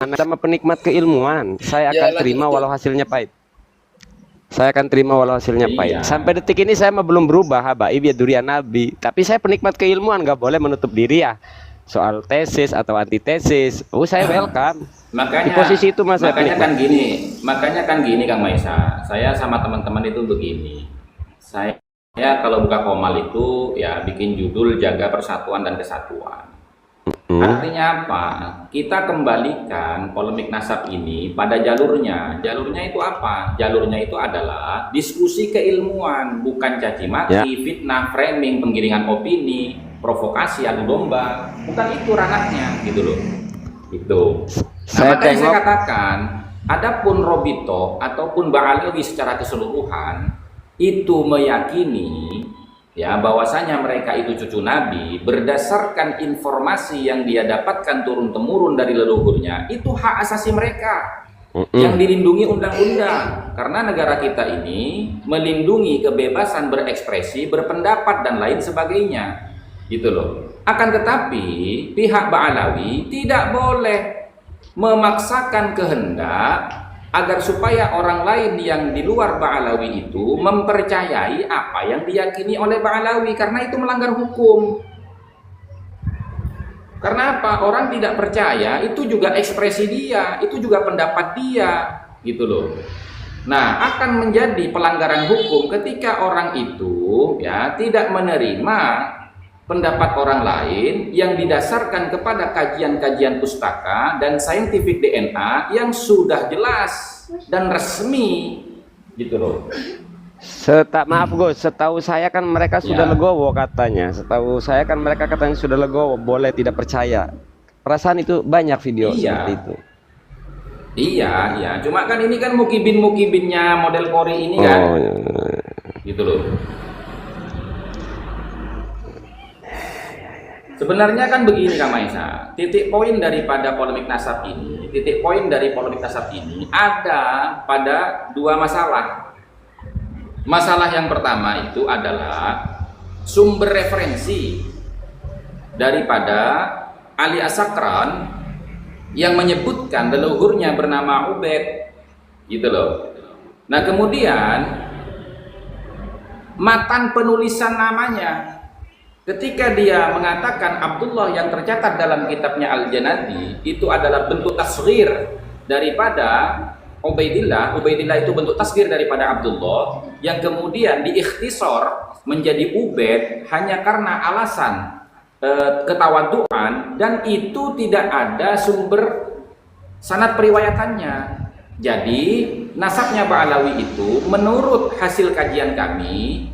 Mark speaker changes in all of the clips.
Speaker 1: sama penikmat keilmuan, saya akan
Speaker 2: Iyalah
Speaker 1: terima
Speaker 2: itu.
Speaker 1: walau hasilnya pahit. Saya akan terima walau hasilnya pahit.
Speaker 2: Iya.
Speaker 1: Sampai detik ini saya mah belum berubah, habaib ya durian nabi. Tapi saya penikmat keilmuan, nggak boleh menutup diri ya. Soal tesis atau antitesis, saya welcome. Di
Speaker 2: Makanya,
Speaker 1: posisi itu mas saya penikmat.
Speaker 2: makanya kan gini Kang Maisa, saya sama teman-teman itu begini. Saya kalau buka Komal itu ya bikin judul jaga persatuan dan kesatuan. Artinya apa? Kita kembalikan polemik nasab ini pada jalurnya. Jalurnya itu apa? Jalurnya itu adalah diskusi keilmuan, bukan caci maki, fitnah, framing, penggiringan opini, provokasi, adu domba. Bukan itu ranahnya, gitu loh. Itu. Nah, makanya saya katakan, adapun Robito ataupun Ba'alawi secara keseluruhan itu meyakini ya bahwasanya mereka itu cucu Nabi berdasarkan informasi yang dia dapatkan turun temurun dari leluhurnya, itu hak asasi mereka yang dilindungi undang-undang, karena negara kita ini melindungi kebebasan berekspresi, berpendapat dan lain sebagainya, gitu loh. Akan tetapi pihak Ba'alawi tidak boleh memaksakan kehendak agar supaya orang lain yang di luar Ba'alawi itu mempercayai apa yang diyakini oleh Ba'alawi, karena itu melanggar hukum. Karena apa? Orang tidak percaya, itu juga ekspresi dia, itu juga pendapat dia, gitu loh. Nah, akan menjadi pelanggaran hukum ketika orang itu ya tidak menerima pendapat orang lain yang didasarkan kepada kajian-kajian pustaka dan scientific DNA yang sudah jelas dan resmi, gitu loh.
Speaker 1: Maaf Gus, setahu saya kan mereka sudah legowo katanya. Setahu saya kan mereka katanya sudah legowo, boleh tidak percaya. Perasaan itu banyak video seperti itu.
Speaker 2: Iya. Cuma kan ini kan mukibin-mukibinnya model Kori ini kan, gitu loh. Sebenarnya kan begini Kang Maisa, titik poin daripada polemik nasab ini, ada pada dua masalah. Masalah yang pertama itu adalah sumber referensi daripada Ali As-Sakran yang menyebutkan leluhurnya bernama Ubaid, gitu loh. Nah kemudian matan penulisan namanya, ketika dia mengatakan Abdullah yang tercatat dalam kitabnya Al-Janadi itu adalah bentuk tasghir daripada Ubaidillah. Ubaidillah itu bentuk tasghir daripada Abdullah yang kemudian diikhtisor menjadi Ubaid hanya karena alasan ketawaduan, dan itu tidak ada sumber sanad periwayatannya. Jadi nasabnya Ba'alawi itu menurut hasil kajian kami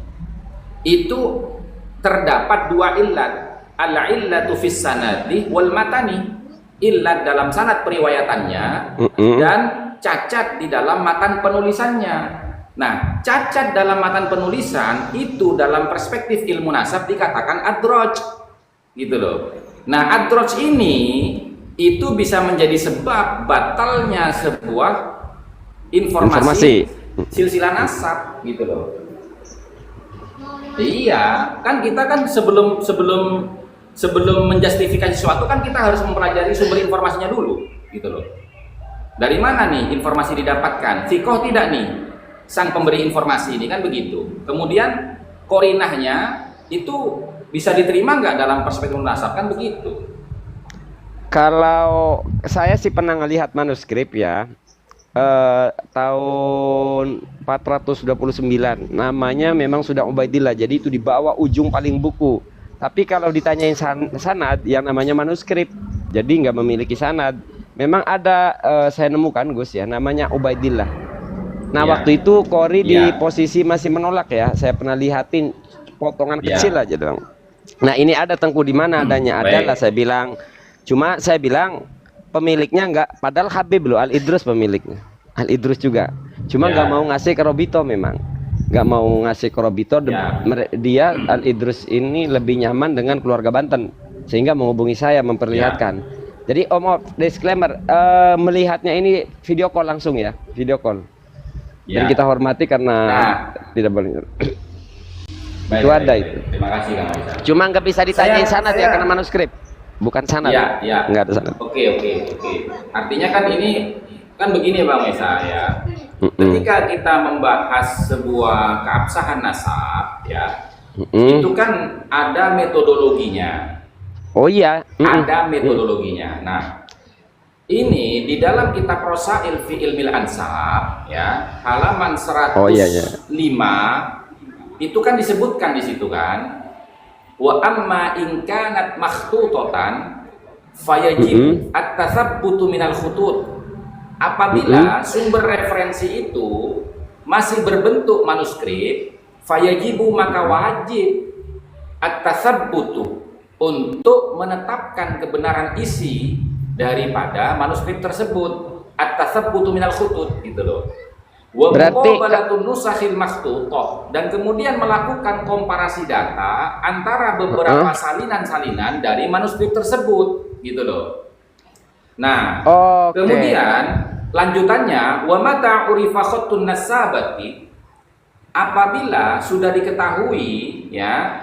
Speaker 2: itu terdapat dua illat, al-illatu fis sanadi wal matani, illat dalam sanad periwayatannya dan cacat di dalam matan penulisannya. Nah, cacat dalam matan penulisan itu dalam perspektif ilmu nasab dikatakan adraj, gitu loh. Nah, adraj ini itu bisa menjadi sebab batalnya sebuah informasi. Silsilah nasab, gitu loh. Iya, kan kita kan sebelum menjustifikasi sesuatu kan kita harus mempelajari sumber informasinya dulu, gitu loh. Dari mana nih informasi didapatkan? Sikoh tidak nih sang pemberi informasi ini, kan begitu. Kemudian korinahnya itu bisa diterima nggak dalam perspektif nasab, kan begitu.
Speaker 1: Kalau saya sih pernah ngelihat manuskrip ya, tahun 429 namanya memang sudah Ubaidillah, jadi itu di bawah ujung paling buku. Tapi kalau ditanyain sanad yang namanya manuskrip, jadi nggak memiliki sanad. Memang ada saya nemukan Gus ya, namanya Ubaidillah. Nah waktu itu Kori di posisi masih menolak ya, saya pernah lihatin potongan kecil aja dong. Nah ini ada Tengku, di mana adanya? Adalah saya bilang, cuma saya bilang pemiliknya enggak, padahal Habib loh, Al-Idrus pemiliknya, Al-Idrus juga, cuma nggak mau ngasih ke Robito, memang nggak mau ngasih ke Robito. Dia Al-Idrus ini lebih nyaman dengan keluarga Banten, sehingga menghubungi saya memperlihatkan. Jadi disclaimer, melihatnya ini video call langsung ya, video call, dan kita hormati karena tidak boleh. Itu ada itu.
Speaker 2: Terima kasih Kang Maisa.
Speaker 1: Cuma nggak bisa ditanyain sanad ya karena manuskrip. bukan sanad.
Speaker 2: Ya, ya.
Speaker 1: Nggak ada sanad.
Speaker 2: Oke, oke, oke. Artinya kan ini kan begini Bang Esa ya. Ketika kita membahas sebuah keabsahan nasab ya, itu kan ada metodologinya.
Speaker 1: Oh iya.
Speaker 2: Ada metodologinya. Nah, ini di dalam kitab Rosail fi Ilmil Ansab ya, halaman 105
Speaker 1: Oh iya, iya.
Speaker 2: itu kan disebutkan di situ kan, wa amma in kanat makhtutatan fayajib at-tathabbutu minal khutut. Apabila sumber referensi itu masih berbentuk manuskrip, fayajibu maka wajib at-tathabbutu untuk menetapkan kebenaran isi daripada manuskrip tersebut, at-tathabbutu minal khutut gitu loh. Wa muqabalatun nusakhil makhtutah, dan kemudian melakukan komparasi data antara beberapa salinan-salinan dari manuskrip tersebut gitu loh. Nah, kemudian lanjutannya wa mata urifa khattun nasabati, apabila sudah diketahui ya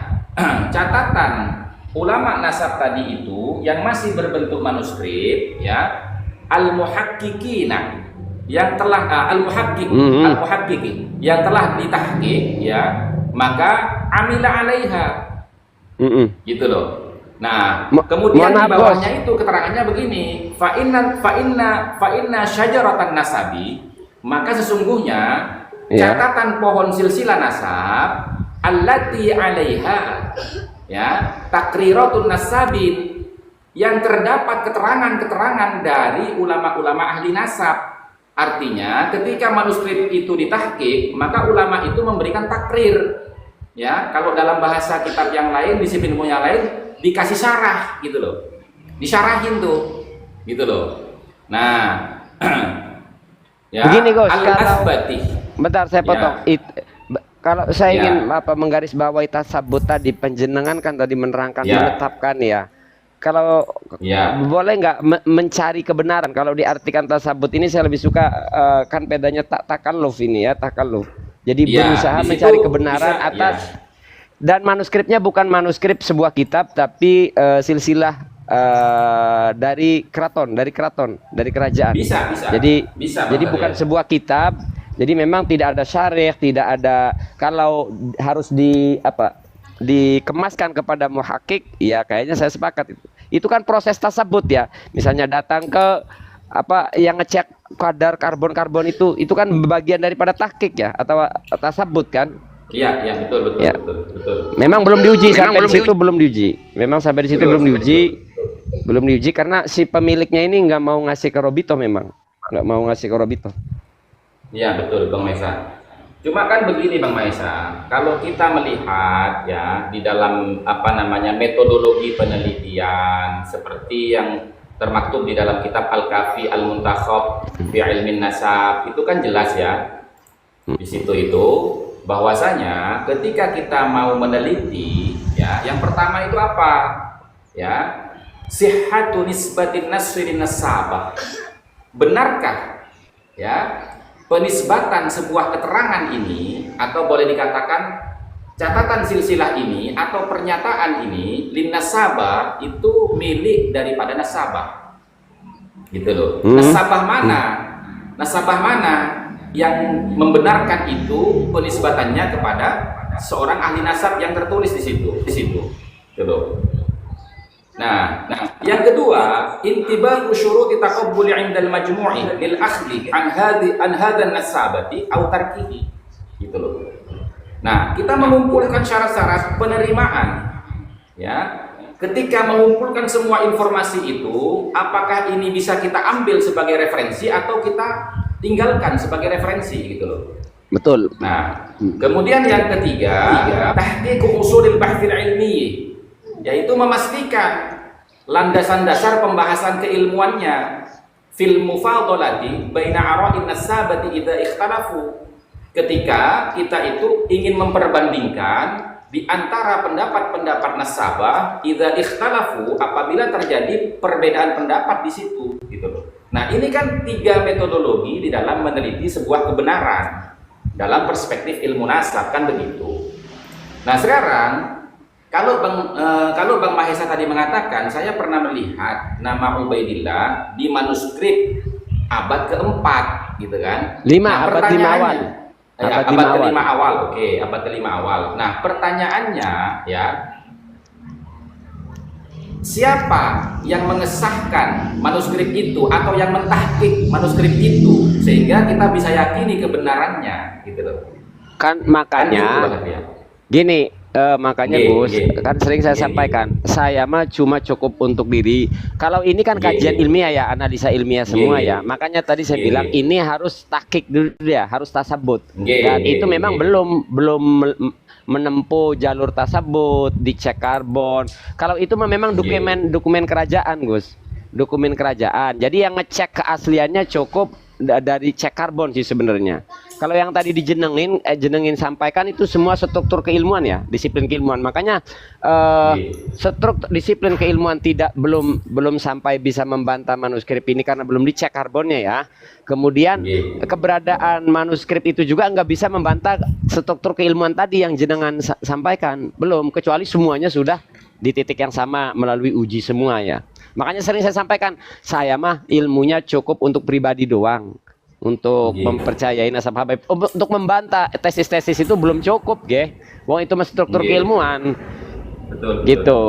Speaker 2: catatan ulama nasab tadi itu yang masih berbentuk manuskrip ya, al-muhaqqiqina yang telah al-muhaqqiqi yang telah ditahqiq ya, maka amila alaiha gitu loh. Nah, kemudian di bawahnya itu keterangannya begini, fa inna syajaratan nasabi, maka sesungguhnya catatan pohon silsilah nasab allati alaiha ya takriratun nasabin, yang terdapat keterangan-keterangan dari ulama-ulama ahli nasab. Artinya ketika manuskrip itu ditahqiq, maka ulama itu memberikan takrir ya, kalau dalam bahasa kitab yang lain, disiplin ilmu yang lain, dikasih syarah gitu loh, disyarahin tuh gitu loh. Nah ya,
Speaker 1: begini Gus, bentar saya potong ya. Kalau saya ingin menggarisbawahi tasabut tadi, penjenengan kan tadi menerangkan menetapkan ya. Kalau boleh nggak mencari kebenaran? Kalau diartikan tasabut ini saya lebih suka kan bedanya takalluf ini ya, takalluf. Jadi berusaha mencari kebenaran atas dan manuskripnya bukan manuskrip sebuah kitab, tapi silsilah dari keraton, dari kerajaan. Jadi bukan sebuah kitab. Jadi memang tidak ada syarih, tidak ada, kalau harus dikemaskan kepada muhakkik, ya kayaknya saya sepakat itu. Itu kan proses tasabut ya. Misalnya datang ke yang ngecek kadar karbon itu kan bagian daripada tahqiq ya, atau tasabut kan?
Speaker 2: Iya, betul.
Speaker 1: Memang belum diuji sampai di situ, belum diuji. Memang sampai di situ belum diuji karena si pemiliknya ini nggak mau ngasih ke Robito, memang nggak mau ngasih ke Robito.
Speaker 2: Iya betul Bang Maesa. Cuma kan begini Bang Maesa, kalau kita melihat ya di dalam metodologi penelitian seperti yang termaktub di dalam kitab Al-Kafi Al-Muntakhab fi Ilmin Nasab, itu kan jelas ya di situ itu bahwasanya ketika kita mau meneliti ya, yang pertama itu apa ya, sihhatu nisbatin nasri nasabah, benarkah ya penisbatan sebuah keterangan ini, atau boleh dikatakan catatan silsilah ini atau pernyataan ini lin nasabah, itu milik daripada nasabah gitu loh. Nasabah mana yang membenarkan itu penisbatannya kepada seorang ahli nasab yang tertulis di situ gitu. Nah, yang kedua, intibaru syuruti taqabbuli 'indal majmu'i lil akhdi an hadan nasabati aw tarkihi gitu loh. Nah, kita mengumpulkan syarat-syarat penerimaan ya. Ketika mengumpulkan semua informasi itu, apakah ini bisa kita ambil sebagai referensi atau kita tinggalkan sebagai referensi gitu loh.
Speaker 1: Betul.
Speaker 2: Nah, kemudian yang ketiga, tahqiqu usulil bahthil ilmi, yaitu memastikan landasan dasar pembahasan keilmuannya fil mufadhalati baina ara'in nasabati idza ikhtalafu, ketika kita itu ingin memperbandingkan di antara pendapat-pendapat nasabah idza ikhtalafu, apabila terjadi perbedaan pendapat di situ gitu loh. Nah, ini kan 3 metodologi di dalam meneliti sebuah kebenaran dalam perspektif ilmu nasab kan begitu. Nah, sekarang kalau Bang Mahesa tadi mengatakan, saya pernah melihat nama Ubaidillah di manuskrip abad keempat, gitu kan?
Speaker 1: Lima, abad lima awal.
Speaker 2: Abad kelima awal, oke, abad kelima awal. Nah, pertanyaannya ya, siapa yang mengesahkan manuskrip itu atau yang mentahqiq manuskrip itu sehingga kita bisa yakini kebenarannya, gitu loh.
Speaker 1: Kan makanya gini, makanya Gus, kan sering saya sampaikan, saya mah cuma cukup untuk diri. Kalau ini kan kajian ilmiah ya, analisa ilmiah semua ya. Makanya tadi saya bilang ini harus tahqiq dulu ya, harus tasabut. Dan itu memang belum menempuh jalur tasabut, dicek karbon. Kalau itu memang dokumen kerajaan, Gus. Dokumen kerajaan. Jadi yang ngecek keasliannya cukup dari cek karbon sih sebenarnya. Kalau yang tadi jenengin sampaikan itu semua struktur keilmuan ya, disiplin keilmuan. Makanya struktur disiplin keilmuan belum sampai bisa membantah manuskrip ini karena belum dicek karbonnya ya. Kemudian keberadaan manuskrip itu juga nggak bisa membantah struktur keilmuan tadi yang jenengan sampaikan, belum, kecuali semuanya sudah di titik yang sama melalui uji semua ya. Makanya sering saya sampaikan, saya mah ilmunya cukup untuk pribadi doang, untuk mempercayai nasab habaib. Untuk membantah tesis-tesis itu belum cukup, wong itu mah struktur keilmuan. Betul. Gitu.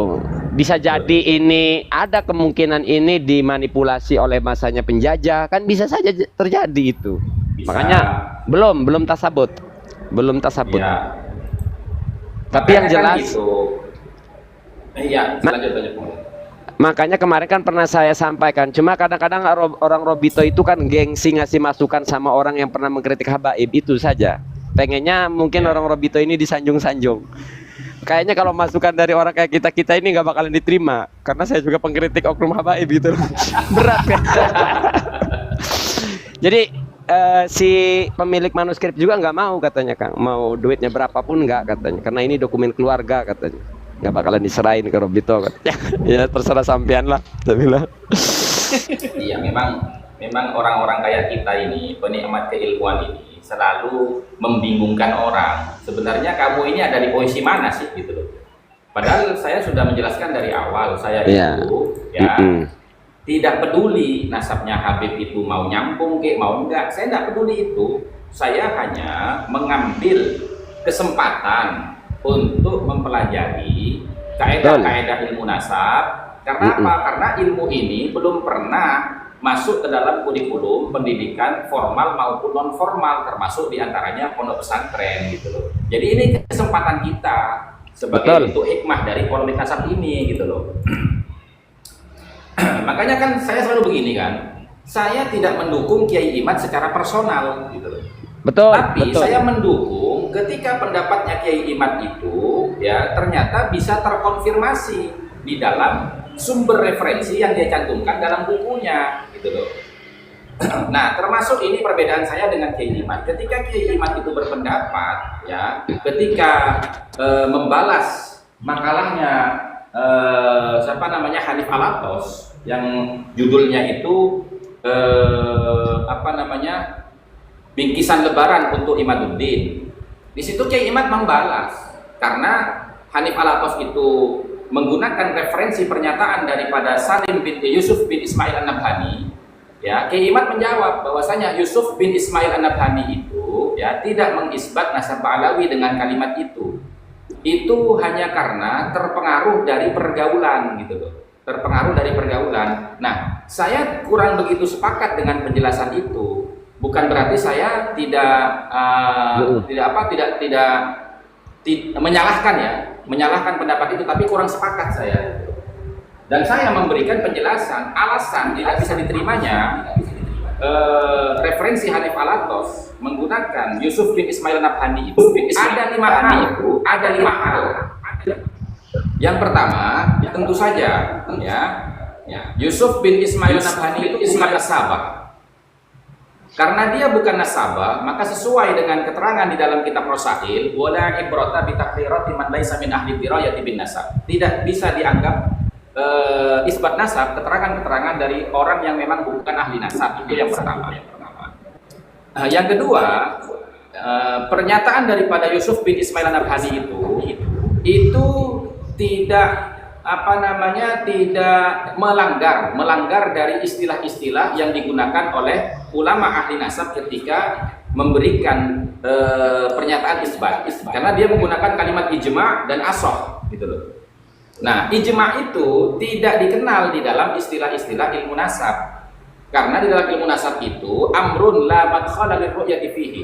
Speaker 1: Bisa jadi ini ada kemungkinan ini dimanipulasi oleh masanya penjajah, kan bisa saja terjadi itu. Bisa. Makanya belum tasabut. Belum tasabut. Ya. Tapi yang jelas makanya kemarin kan pernah saya sampaikan, cuma kadang-kadang orang Robito itu kan gengsi ngasih masukan sama orang yang pernah mengkritik habaib, itu saja. Pengennya mungkin orang Robito ini disanjung-sanjung. Kayaknya kalau masukan dari orang kayak kita ini nggak bakalan diterima, karena saya juga pengkritik oknum habaib gitu. Berat ya. Jadi si pemilik manuskrip juga nggak mau katanya, Kang, mau duitnya berapapun nggak katanya, karena ini dokumen keluarga katanya, nggak bakalan diserahin ke Robito katanya. Ya terserah sampean lah, saya bilang.
Speaker 2: Iya, memang orang-orang kayak kita ini, penikmat keilmuan ini, selalu membingungkan orang. Sebenarnya kamu ini ada di posisi mana sih, gitu loh. Padahal saya sudah menjelaskan dari awal, saya itu tidak peduli nasabnya Habib itu mau nyambung mau enggak, saya enggak peduli itu. Saya hanya mengambil kesempatan untuk mempelajari kaidah-kaidah ilmu nasab. Karena apa? Karena ilmu ini belum pernah masuk ke dalam kurikulum pendidikan formal maupun non formal, termasuk diantaranya pondok pesantren, gitu loh. Jadi ini kesempatan kita sebagai bentuk hikmah dari polemik nasab ini, gitu loh. Makanya kan saya selalu begini kan, saya tidak mendukung Kiai Imad secara personal, gitu loh. Tapi saya mendukung ketika pendapatnya Kiai Imad itu ya ternyata bisa terkonfirmasi di dalam sumber referensi yang dia cantumkan dalam bukunya, gitu loh. Nah, termasuk ini perbedaan saya dengan Kiai Imad. Ketika Kiai Imad itu berpendapat, ya, ketika membalas makalahnya siapa namanya Hanif Alatos yang judulnya itu apa namanya, bingkisan lebaran untuk Imaduddin. Di situ Kiai Imad membalas karena Hanif Alatos itu menggunakan referensi pernyataan daripada Salim bin Yusuf bin Ismail An-Nabhani. Ya, Kiai Imad menjawab bahwasanya Yusuf bin Ismail An-Nabhani itu ya tidak mengisbat nasab Alawi dengan kalimat itu. Itu hanya karena terpengaruh dari pergaulan, gitu loh. Terpengaruh dari pergaulan. Nah, saya kurang begitu sepakat dengan penjelasan itu. Bukan berarti saya tidak menyalahkan ya, menyalahkan pendapat itu, tapi kurang sepakat saya. Dan saya memberikan penjelasan alasan tidak bisa diterimanya referensi Hanif Alatos menggunakan Yusuf bin Ismail Nabhani itu ada lima hal. Yang pertama, tentu saja ya, Yusuf bin Ismail Nabhani itu bukan nasabah. Karena dia bukan nasabah, maka sesuai dengan keterangan di dalam kitab Rosail, wala ibrata bi taqrirati man laisa min ahli dirayati bin nasab. Tidak bisa dianggap isbat nasab, keterangan-keterangan dari orang yang memang bukan ahli nasab. Itu yang pertama. Yang kedua, pernyataan daripada Yusuf bin Ismail An-Nabhani itu tidak tidak melanggar dari istilah-istilah yang digunakan oleh ulama ahli nasab ketika memberikan pernyataan isbat, karena dia menggunakan kalimat ijma' dan asoh gitu loh. Nah, ijma' itu tidak dikenal di dalam istilah-istilah ilmu nasab, karena di dalam ilmu nasab itu amrun la madkhala lirru'yati fihi,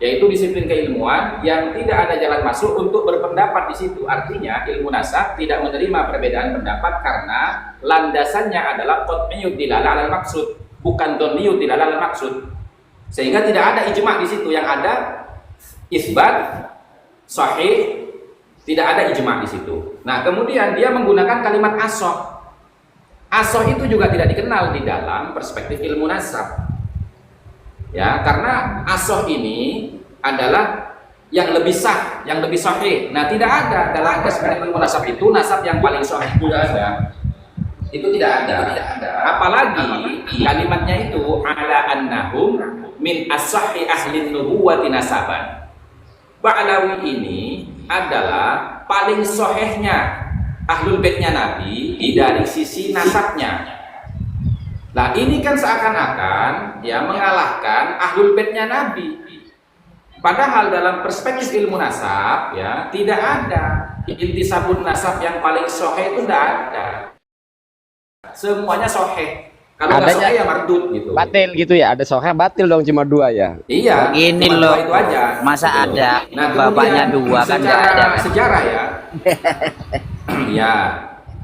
Speaker 2: yaitu disiplin keilmuan yang tidak ada jalan masuk untuk berpendapat di situ. Artinya ilmu nasab tidak menerima perbedaan pendapat karena landasannya adalah qat'iyyud dilalah alal maksud, bukan dhanniyud dilalah alal maksud. Sehingga tidak ada ijma' di situ, yang ada isbat sahih, tidak ada ijma' di situ. Nah, kemudian dia menggunakan kalimat asoh. Asoh itu juga tidak dikenal di dalam perspektif ilmu nasab. Ya, karena asoh ini adalah yang lebih sah, yang lebih sahih. Nah, tidak ada dalam perspektif ilmu nasab itu nasab yang paling sahih, tidak ada. Itu tidak ada. Apalagi kalimatnya itu ala annahum min as-sahhi ahli nubuwati nasaban. Ba'lawi ini adalah paling sahihnya ahlul baitnya Nabi dari sisi nasabnya. Nah, ini kan seakan-akan ya mengalahkan ahlul baitnya Nabi. Padahal dalam perspektif ilmu nasab ya tidak ada intisabun nasab yang paling sahih, itu tidak ada. Semuanya sahih. Kalau nggak sahih ya mardud gitu.
Speaker 1: Batil gitu ya, ada sahih batil dong, cuma 2 ya.
Speaker 2: Iya.
Speaker 3: Ini
Speaker 2: cuma
Speaker 3: loh.
Speaker 2: 2 itu aja.
Speaker 3: Masa
Speaker 2: gitu.
Speaker 3: ada
Speaker 2: Nah,
Speaker 3: bapaknya 2 kan nggak ada kan?
Speaker 2: Sejarah ya. Iya.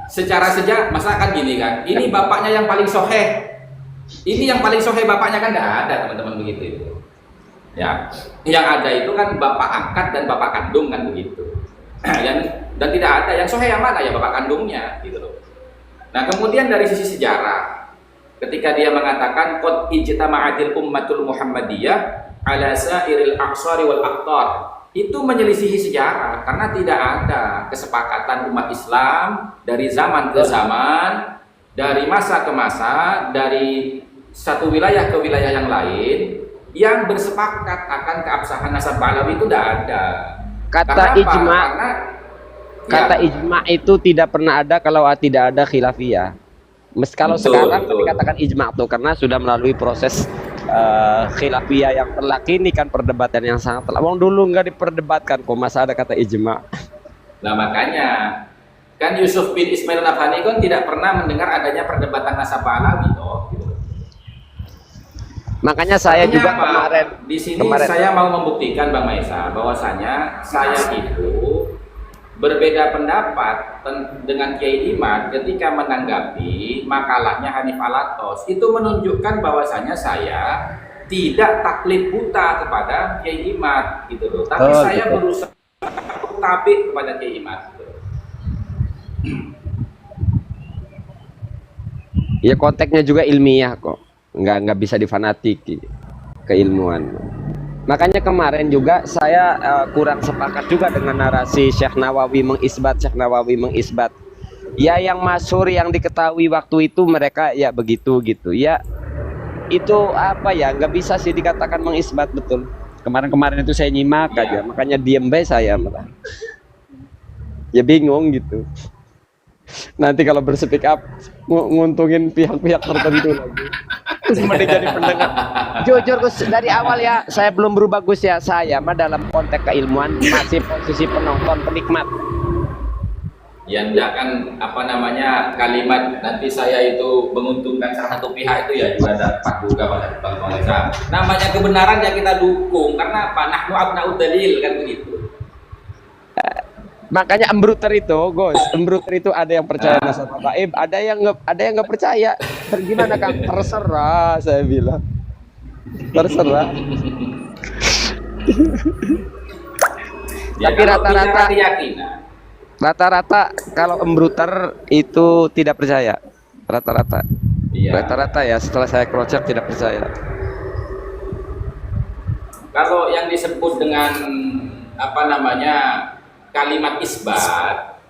Speaker 2: Secara sejarah, masa kan gini kan, ini bapaknya yang paling soheh, ini yang paling soheh bapaknya, kan nggak ada teman-teman begitu itu. Ya, yang ada itu kan bapak angkat dan bapak kandung kan begitu. Dan tidak ada yang soheh yang mana, ya bapak kandungnya gitu loh. Nah, kemudian dari sisi sejarah, ketika dia mengatakan qad ijtama'atil ummatul muhammadiyah ala sa'iril aqsari wal aqtar, itu menyelisihi sejarah karena tidak ada kesepakatan umat Islam dari zaman ke zaman, dari masa ke masa, dari satu wilayah ke wilayah yang lain yang bersepakat akan keabsahan nasab Ba'lawi, itu tidak ada.
Speaker 1: Kata ijma', kata ijma' itu tidak pernah ada kalau tidak ada khilafiyah. Kalau sekarang dikatakan ijma' tuh karena sudah melalui proses khilafiyah yang terlakini kan, perdebatan yang sangat telah. Wong dulu nggak diperdebatkan kok, masa ada kata ijma'.
Speaker 2: Nah, makanya kan Yusuf bin Ismail Nabhani kan tidak pernah mendengar adanya perdebatan nasab Ba'lawi toh gitu.
Speaker 1: Makanya saya juga kemarin
Speaker 2: di sini saya mau membuktikan Bang Maisa bahwasanya saya itu berbeda pendapat dengan Kiai Imad ketika menanggapi makalahnya Hanif Alatos. Itu menunjukkan bahwasanya saya tidak taklid buta kepada Kiai Imad gitu loh, tapi saya berusaha tabi kepada Kiai Imad gitu.
Speaker 1: Ya konteksnya juga ilmiah kok, nggak bisa difanatiki keilmuan. Makanya kemarin juga saya kurang sepakat juga dengan narasi Syekh Nawawi mengisbat. Ya, yang masyhur yang diketahui waktu itu mereka ya begitu gitu. Ya itu apa ya, nggak bisa sih dikatakan mengisbat betul. Kemarin itu saya nyimak aja, makanya diem bae saya malah. Ya bingung gitu. Nanti kalau berspeak up nguntungin pihak-pihak tertentu lagi. Mending jadi pendengar. Jujur Gus, dari awal ya saya belum berubah Gus ya. Saya mah dalam konteks keilmuan masih posisi penonton, penikmat.
Speaker 2: Ya enggak kan kalimat nanti saya itu menguntungkan salah satu pihak, itu ya juga dapat juga pada bangsa. Namanya kebenaran ya kita dukung, karena apa? Nahnu abna'ud dalil kan begitu.
Speaker 1: Makanya embruter itu, Gus, embruter itu ada yang percaya nasab gaib, ada yang nggak percaya. Gimana Kang? Terserah, saya bilang. Terserah.
Speaker 2: Ya,
Speaker 1: tapi rata-rata kalau embruter itu tidak percaya. Rata-rata. Iya. Rata-rata ya, setelah saya cross check tidak percaya.
Speaker 2: Kalau yang disebut dengan kalimat isbat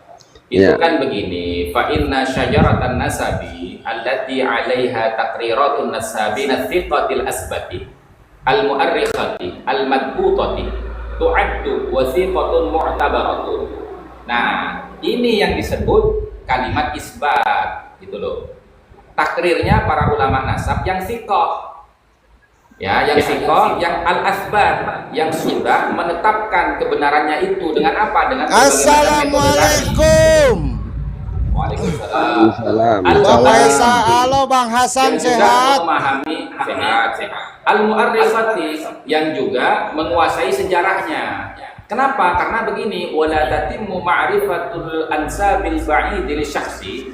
Speaker 2: itu kan begini, fa inna syajaratan nasabi allati 'alaiha taqriratun nasabi nathiqatil asbati al mu'arrikhati al madbutati tu'addu wasiqatun mu'tabaratun. Nah, Ini yang disebut kalimat isbat, gitu loh. Takrirnya para ulama nasab yang sikoh, ya, yang sikoh, yang al-asbat, yang sudah menetapkan kebenarannya itu dengan apa? Dengan
Speaker 4: Assalamualaikum.
Speaker 2: Waalaikumsalam.
Speaker 4: Bang Maesa, halo Bang Hasan, sehat?
Speaker 2: Memahami sehat. Al-mu'arrikhati yang juga menguasai sejarahnya. Kenapa? Karena begini, wala tatimmu ma'rifatul ansabil ba'idil syakhsi,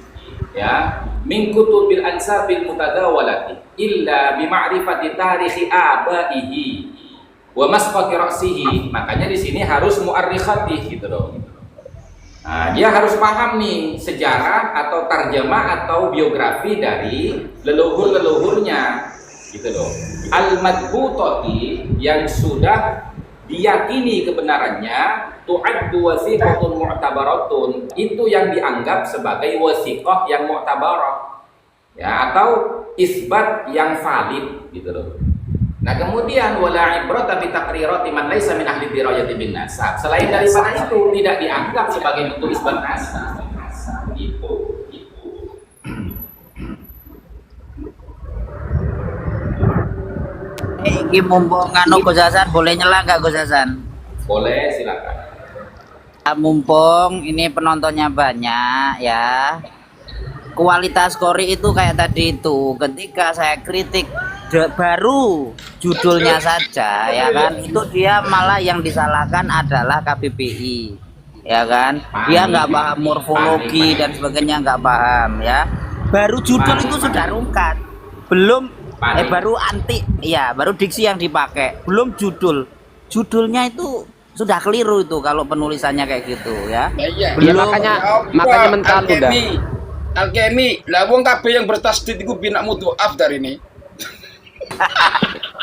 Speaker 2: ya, min kutubil ansabil mutadawalati illa bi ma'rifati tarikhi abaihi wa masqati ra'sihi. Makanya di sini harus mu'arrikhati, gitu loh. Nah, dia harus paham nih sejarah atau tarjamah atau biografi dari leluhur-leluhurnya, gitu loh. Al-madbutati yang sudah diyakini kebenarannya, tu'addu wasiqatun mu'tabaratun, itu yang dianggap sebagai wasiqah yang mu'tabarah, ya, atau isbat yang valid, gitu loh. Nah, kemudian wala ibrata bi taqrirati man laisa min ahli dirayati bin nasab. Selain daripada itu tidak dianggap sebagai bentuk isbat nasab. Itu.
Speaker 3: Iki mumpung anu Gus Hasan, boleh nyela nggak Gus Hasan?
Speaker 2: Boleh, silakan.
Speaker 3: Mumpung ini penontonnya banyak ya. Kualitas Kori itu kayak tadi itu, ketika saya kritik baru judulnya saja ya kan, itu dia malah yang disalahkan adalah KBBI ya kan, dia nggak paham morfologi dan sebagainya, nggak paham ya. Baru judul itu sudah rungkat, belum baru anti ya, baru diksi yang dipakai, belum judulnya itu sudah keliru itu kalau penulisannya kayak gitu ya.
Speaker 1: Ya, makanya mental udah.
Speaker 5: Alkemi, lah wong kabeh yang bertasdid iku binak mudoaf dari ini.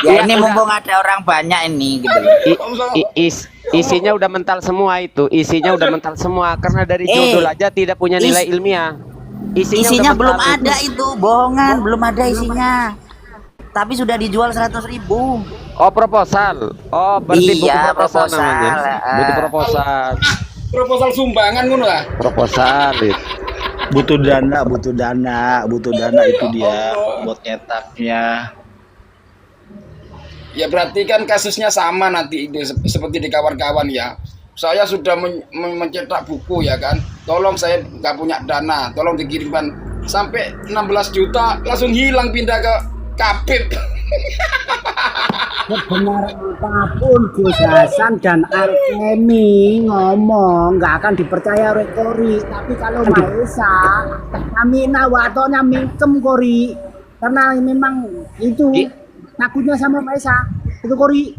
Speaker 3: Ya ini mumpung ada orang banyak ini gitu.
Speaker 1: Isinya udah mental semua itu, isinya udah mental semua karena dari judul aja tidak punya nilai ilmiah.
Speaker 3: Isinya belum ada itu, bohongan, belum ada isinya. Tapi sudah dijual 100.000.
Speaker 1: Oh, proposal. Oh, berarti buku
Speaker 3: Iya,
Speaker 1: proposal
Speaker 3: proposal,
Speaker 1: namanya. Buku proposal.
Speaker 5: Proposal sumbangan ngono lah.
Speaker 1: Proposal itu.
Speaker 6: butuh dana itu dia buat nyetaknya.
Speaker 5: Ya berarti kan kasusnya sama nanti seperti di kawan-kawan ya. Saya sudah mencetak buku ya kan. Tolong, saya nggak punya dana, tolong dikirimkan sampai 16 juta langsung hilang, pindah ke Kapit.
Speaker 7: Sebenarnya apapun Gus Hasan dan Alkemi ngomong nggak akan dipercaya oleh Kori, tapi kalau Maesa Amina watonya mingkem Kori, karena memang itu takutnya sama Maesa itu Kori.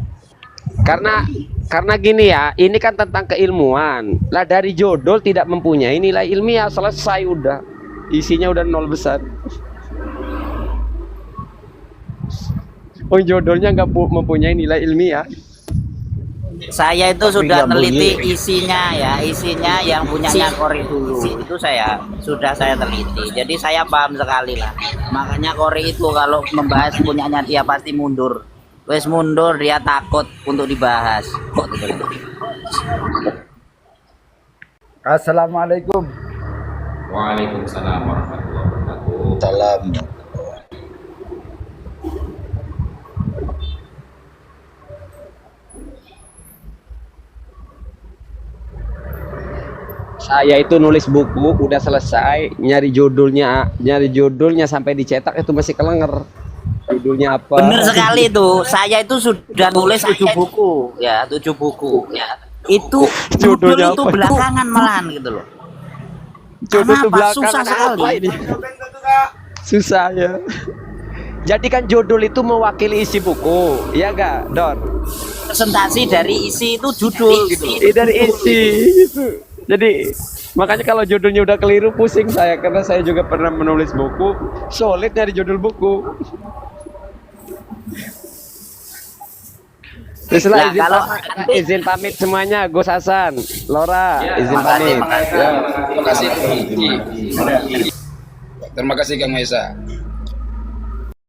Speaker 1: Karena gini ya, ini kan tentang keilmuan lah, dari judul tidak mempunyai nilai ilmiah, selesai udah, isinya udah nol besar. Oh, judulnya nggak mempunyai nilai ilmiah.
Speaker 3: Saya itu
Speaker 6: Tapi
Speaker 3: sudah
Speaker 6: nggak
Speaker 3: neliti
Speaker 6: boleh.
Speaker 3: isinya yang punyanya Kori dulu. Itu saya teliti. Jadi saya paham sekali lah. Makanya Kori itu kalau membahas punyanya dia pasti mundur. Wes mundur, dia takut untuk dibahas. Kok gitu.
Speaker 4: Assalamualaikum.
Speaker 2: Waalaikumsalam warahmatullahi wabarakatuh.
Speaker 6: Salam.
Speaker 1: Saya itu nulis buku udah selesai, nyari judulnya sampai dicetak itu masih kelenger. Judulnya apa?
Speaker 3: Bener sekali itu. Saya itu sudah nulis 7 buku, ya 7 buku. Ya. Itu judul
Speaker 1: Judulnya
Speaker 3: itu
Speaker 1: apa?
Speaker 3: belakangan malahan gitu loh.
Speaker 1: Judul itu
Speaker 3: Kenapa?
Speaker 1: belakangan
Speaker 3: Susah sekali.
Speaker 1: apa ini? Susah ya. Jadi kan judul itu mewakili isi buku, ya enggak, Dor?
Speaker 3: Presentasi dari isi itu judul gitu.
Speaker 1: Dari isi itu. Jadi makanya kalau judulnya udah keliru pusing saya, karena saya juga pernah menulis buku, sulit dari judul buku. Teruslah,
Speaker 3: Nah, kalau
Speaker 1: izin pamit semuanya, Gus Hasan, Lora,
Speaker 2: Ya,
Speaker 1: izin
Speaker 3: makasih,
Speaker 1: pamit.
Speaker 3: makasih.
Speaker 1: Ya.
Speaker 5: Terima kasih. Terima kasih Kang Maesa.